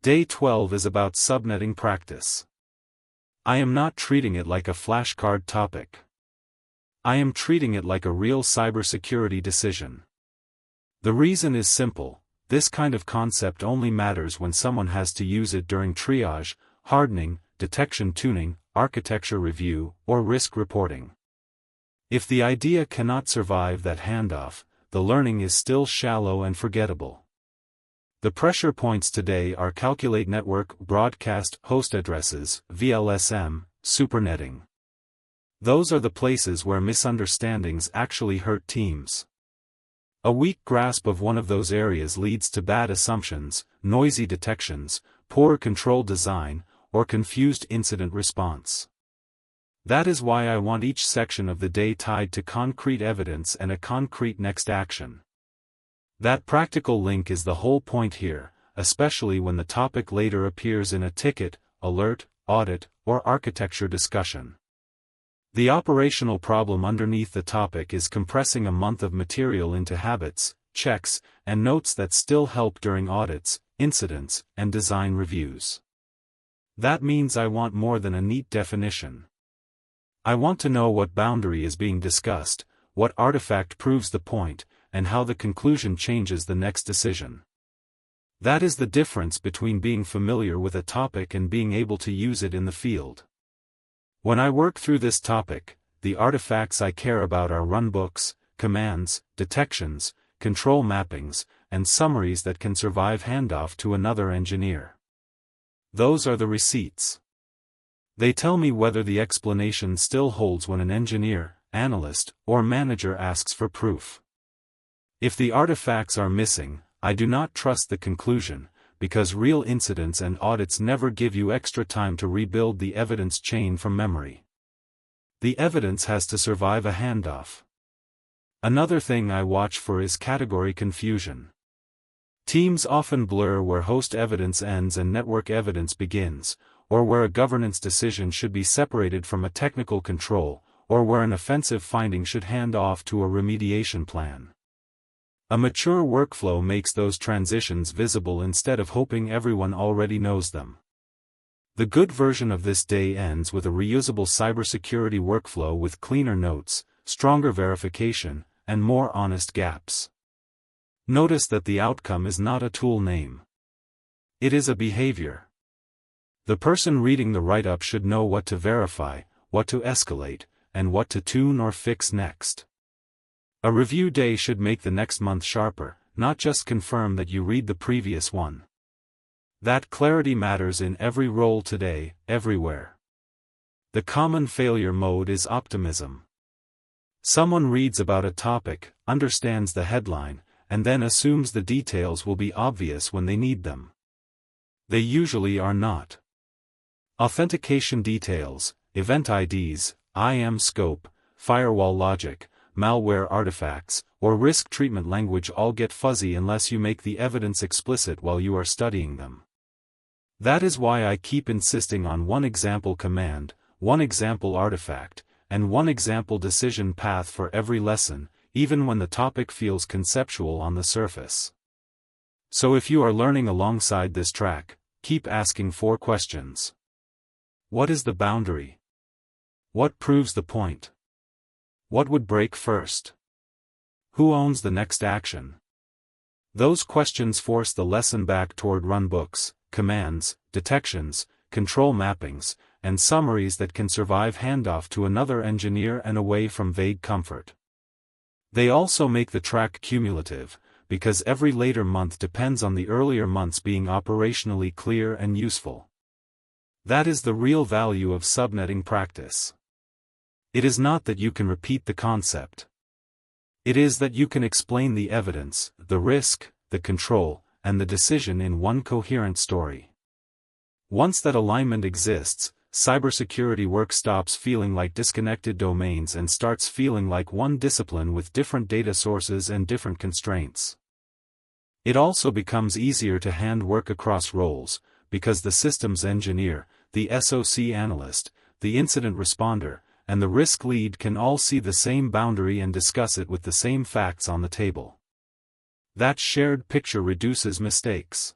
Day 12 is about subnetting practice. I am not treating it like a flashcard topic. I am treating it like a real cybersecurity decision. The reason is simple: this kind of concept only matters when someone has to use it during triage, hardening, detection tuning, architecture review, or risk reporting. If the idea cannot survive that handoff, the learning is still shallow and forgettable. The pressure points today are calculate network, broadcast, host addresses, Vlsm, Supernetting. Those are the places where misunderstandings actually hurt teams. A weak grasp of one of those areas leads to bad assumptions, noisy detections, poor control design, or confused incident response. That is why I want each section of the day tied to concrete evidence and a concrete next action. That practical link is the whole point here, especially when the topic later appears in a ticket, alert, audit, or architecture discussion. The operational problem underneath the topic is compressing a month of material into habits, checks, and notes that still help during audits, incidents, and design reviews. That means I want more than a neat definition. I want to know what boundary is being discussed, what artifact proves the point, and how the conclusion changes the next decision. That is the difference between being familiar with a topic and being able to use it in the field. When I work through this topic, the artifacts I care about are runbooks, commands, detections, control mappings, and summaries that can survive handoff to another engineer. Those are the receipts. They tell me whether the explanation still holds when an engineer, analyst, or manager asks for proof. If the artifacts are missing, I do not trust the conclusion, because real incidents and audits never give you extra time to rebuild the evidence chain from memory. The evidence has to survive a handoff. Another thing I watch for is category confusion. Teams often blur where host evidence ends and network evidence begins, or where a governance decision should be separated from a technical control, or where an offensive finding should hand off to a remediation plan. A mature workflow makes those transitions visible instead of hoping everyone already knows them. The good version of this day ends with a reusable cybersecurity workflow with cleaner notes, stronger verification, and more honest gaps. Notice that the outcome is not a tool name. It is a behavior. The person reading the write-up should know what to verify, what to escalate, and what to tune or fix next. A review day should make the next month sharper, not just confirm that you read the previous one. That clarity matters in every role today, everywhere. The common failure mode is optimism. Someone reads about a topic, understands the headline, and then assumes the details will be obvious when they need them. They usually are not. Authentication details, event IDs, IAM scope, firewall logic, malware artifacts, or risk treatment language all get fuzzy unless you make the evidence explicit while you are studying them. That is why I keep insisting on one example command, one example artifact, and one example decision path for every lesson, even when the topic feels conceptual on the surface. So if you are learning alongside this track, keep asking 4 questions. What is the boundary? What proves the point? What would break first? Who owns the next action? Those questions force the lesson back toward runbooks, commands, detections, control mappings, and summaries that can survive handoff to another engineer and away from vague comfort. They also make the track cumulative, because every later month depends on the earlier months being operationally clear and useful. That is the real value of subnetting practice. It is not that you can repeat the concept. It is that you can explain the evidence, the risk, the control, and the decision in one coherent story. Once that alignment exists, cybersecurity work stops feeling like disconnected domains and starts feeling like one discipline with different data sources and different constraints. It also becomes easier to hand work across roles, because the systems engineer, the SOC analyst, the incident responder, and the risk lead can all see the same boundary and discuss it with the same facts on the table. That shared picture reduces mistakes.